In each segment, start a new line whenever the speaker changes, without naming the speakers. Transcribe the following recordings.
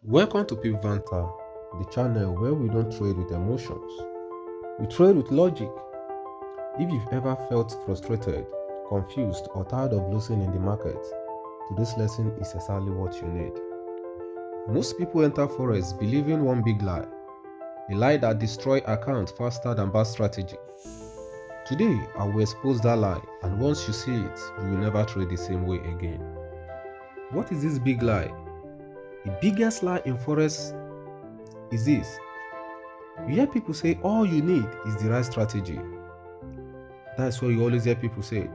Welcome to PipVanta, the channel where we don't trade with emotions. We trade with logic. If you've ever felt frustrated, confused, or tired of losing in the market, today's lesson is exactly what you need. Most people enter Forex believing one big lie, a lie that destroys accounts faster than bad strategy. Today, I will expose that lie, and once you see it, you will never trade the same way again. What is this big lie? The biggest lie in Forex is this. You hear people say all you need is the right strategy. That's what you always hear people say.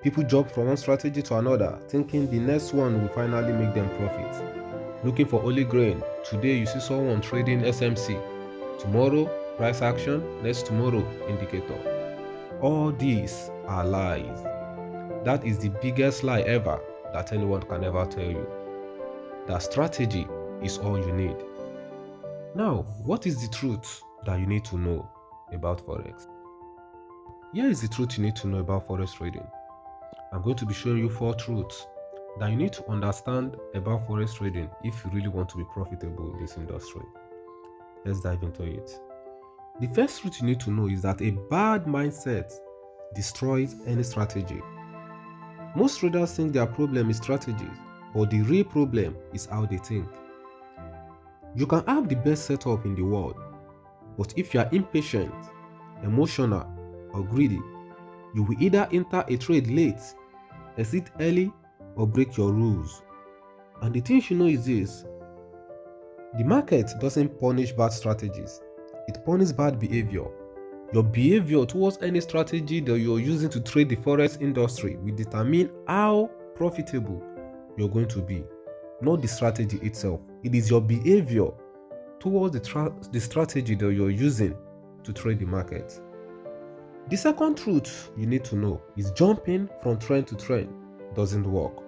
People jump from one strategy to another, thinking the next one will finally make them profit. Looking for holy grain. Today you see someone trading SMC. Tomorrow, price action. Next tomorrow, indicator. All these are lies. That is the biggest lie ever that anyone can ever tell you. That strategy is all you need. Now, what is the truth that you need to know about Forex? Here is the truth you need to know about Forex trading. I'm going to be showing you 4 truths that you need to understand about Forex trading if you really want to be profitable in this industry. Let's dive into it. The first truth you need to know is that a bad mindset destroys any strategy. Most traders think their problem is strategies, but the real problem is how they think. You can have the best setup in the world, but if you are impatient, emotional, or greedy, you will either enter a trade late, exit early, or break your rules. And the thing you should know is this: the market doesn't punish bad strategies, it punishes bad behavior. Your behavior towards any strategy that you're using to trade the Forex industry will determine how profitable you're going to be, not the strategy itself. It is your behavior towards the strategy that you're using to trade the market. The second truth you need to know is jumping from trend to trend doesn't work.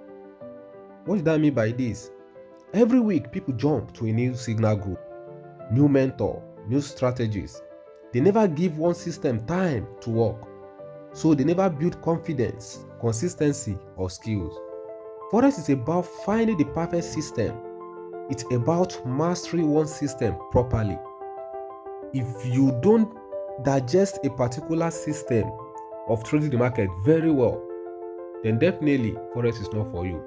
What do I mean by this? Every week people jump to a new signal group, new mentor, new strategies. They never give one system time to work, so they never build confidence, consistency, or skills. Forex is about finding the perfect system. It's about mastering one system properly. If you don't digest a particular system of trading the market very well, then definitely Forex is not for you,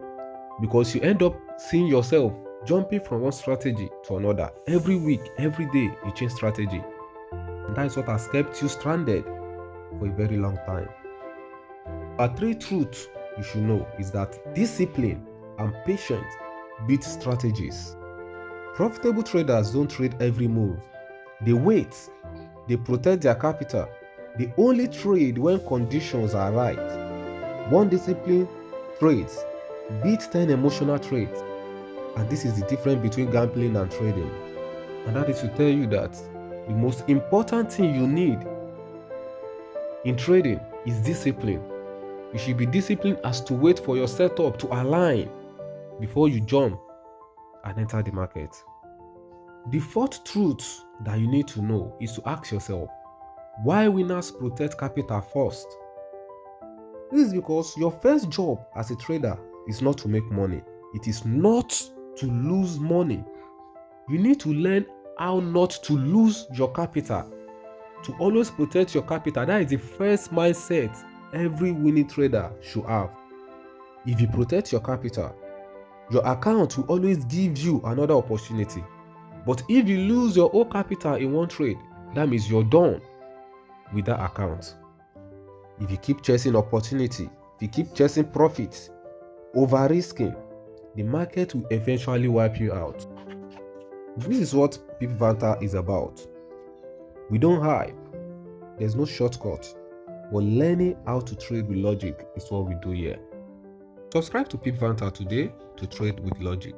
because you end up seeing yourself jumping from one strategy to another. Every week, every day, you change strategy. And that is what has kept you stranded for a very long time. But 3 truths you should know is that discipline and patience beat strategies. Profitable traders don't trade every move. They wait. They protect their capital. They only trade when conditions are right. One discipline trades beats 10 emotional trades. And this is the difference between gambling and trading. And that is to tell you that the most important thing you need in trading is discipline. You should be disciplined as to wait for your setup to align before you jump and enter the market. The 4th truth that you need to know is to ask yourself, why winners protect capital first? This is because your first job as a trader is not to make money. It is not to lose money. You need to learn how not to lose your capital, to always protect your capital. That is the first mindset every winning trader should have. If you protect your capital, your account will always give you another opportunity. But if you lose your whole capital in one trade, that means you're done with that account. If you keep chasing opportunity, if you keep chasing profits, over risking, the market will eventually wipe you out. This is what PipVanta is about. We don't hype. There's no shortcut. But learning how to trade with logic is what we do here. Subscribe to PipVanta today to trade with logic.